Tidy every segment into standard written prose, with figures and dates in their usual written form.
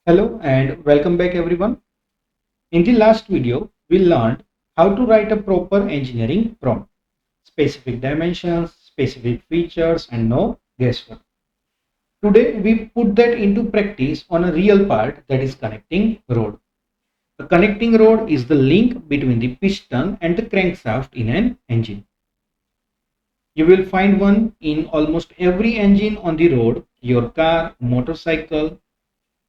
Hello and welcome back everyone. In the last video, we learned how to write a proper engineering prompt, specific dimensions, specific features and no guesswork. Today, we put that into practice on a real part, that is connecting rod. A connecting rod is the link between the piston and the crankshaft in an engine. You will find one in almost every engine on the road, your car, motorcycle,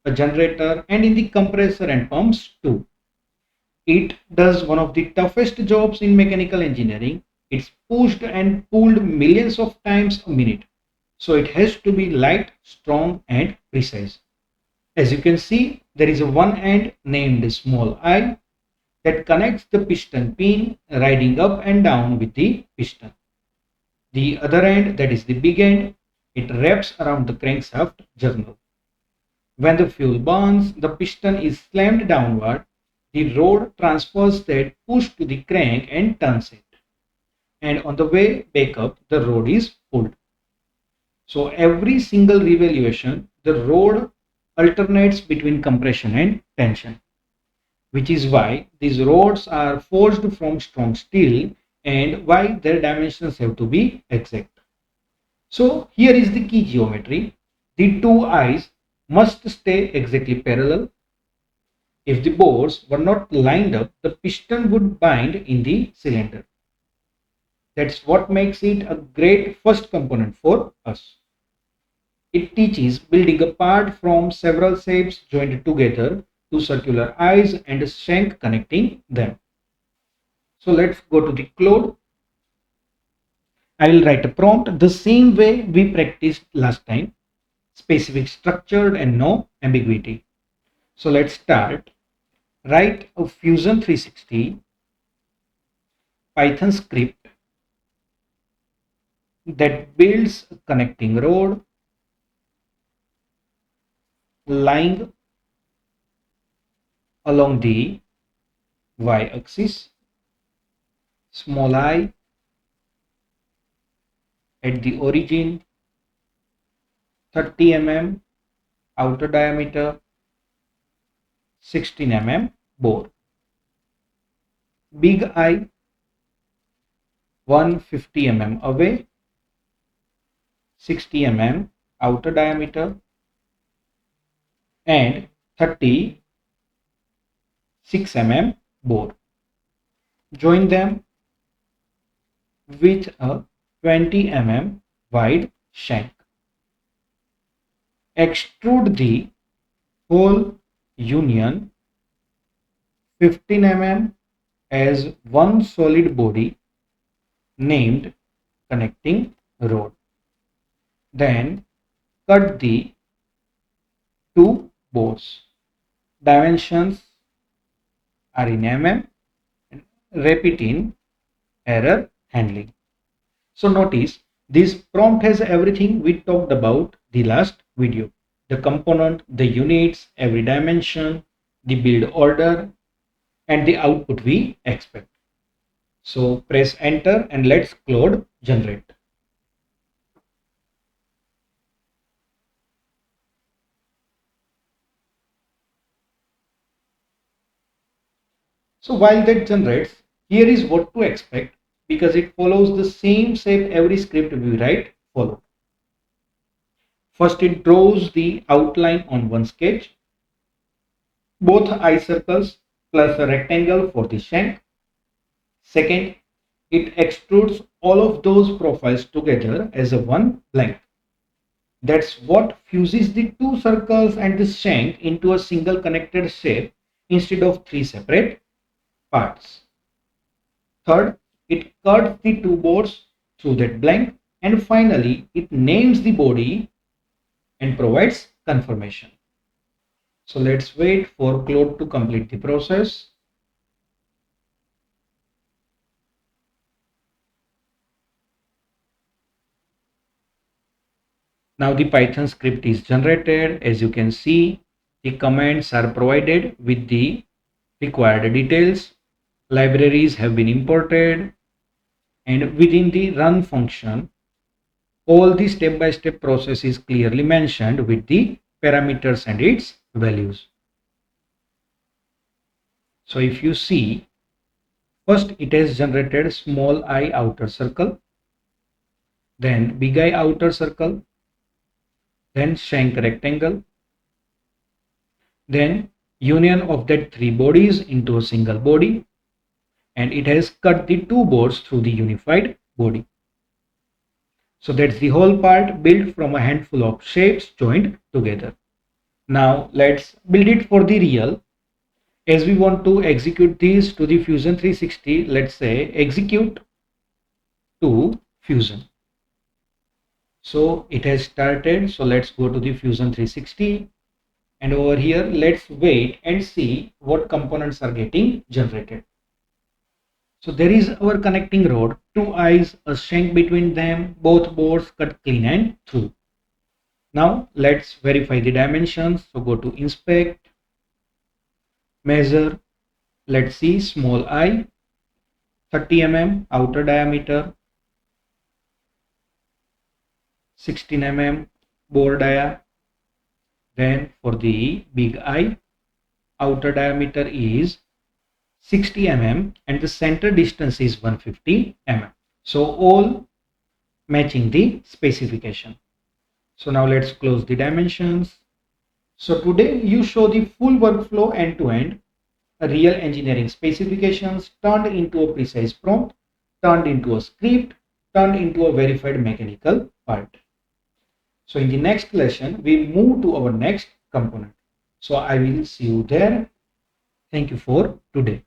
a generator and in the compressor and pumps too. It does one of the toughest jobs in mechanical engineering. It's pushed and pulled millions of times a minute. So it has to be light, strong and precise. As you can see, there is a one end named small I that connects the piston pin riding up and down with the piston. The other end, that is the big end, it wraps around the crankshaft journal. When the fuel burns, the piston is slammed downward. The rod transfers that push to the crank and turns it. And on the way back up, the rod is pulled. So every single revolution, the rod alternates between compression and tension, which is why these rods are forged from strong steel and why their dimensions have to be exact. So here is the key geometry. The two eyes must stay exactly parallel. If the bores were not lined up, the piston would bind in the cylinder. That's what makes it a great first component for us. It teaches building a part from several shapes joined together to circular eyes and a shank connecting them. So let's go to the Claude. I will write a prompt the same way we practiced last time. Specific, structured and no ambiguity. So let's start. Write a Fusion 360 Python script that builds a connecting rod lying along the y-axis, small I at the origin, 30 mm outer diameter, 16 mm bore. Big I 150 mm away, 60 mm outer diameter and 36 mm bore. Join them with a 20 mm wide shank. Extrude the whole union 15 mm as one solid body named connecting rod. Then cut the two bores. Dimensions are in mm and repeat in error handling. So notice this prompt has everything we talked about the last video. The component, the units, every dimension, the build order and the output we expect. So press enter and let's Claude generate. So while that generates, here is what to expect because it follows the same shape every script we write follow. First it draws the outline on one sketch, both eye circles plus a rectangle for the shank. Second, it extrudes all of those profiles together as a one blank. That's what fuses the two circles and the shank into a single connected shape instead of three separate parts. Third, it cuts the two bores through that blank. And finally, it names the body and provides confirmation. So let's wait for Claude to complete the process. Now the Python script is generated. As you can see, the commands are provided with the required details. Libraries have been imported and within the run function, all the step-by-step process is clearly mentioned with the parameters and its values. So if you see, first it has generated small I outer circle, then big I outer circle, then shank rectangle, then union of that three bodies into a single body, and it has cut the two boards through the unified body. So that's the whole part built from a handful of shapes joined together. Now let's build it for the real. As we want to execute these to the Fusion 360, let's say execute to Fusion. So it has started. So let's go to the Fusion 360, and over here let's wait and see what components are getting generated. So there is our connecting rod, two eyes, a shank between them, both boards cut clean and through. Now let's verify the dimensions. So go to inspect, measure. Let's see small eye, 30 mm outer diameter, 16 mm bore dia. Then for the big eye, outer diameter is 60 mm and the center distance is 150 mm. So all matching the specification. So now let's close the dimensions. So today you show the full workflow end to end, a real engineering specifications turned into a precise prompt, turned into a script, turned into a verified mechanical part. So in the next lesson, we move to our next component. So I will see you there. Thank you for today.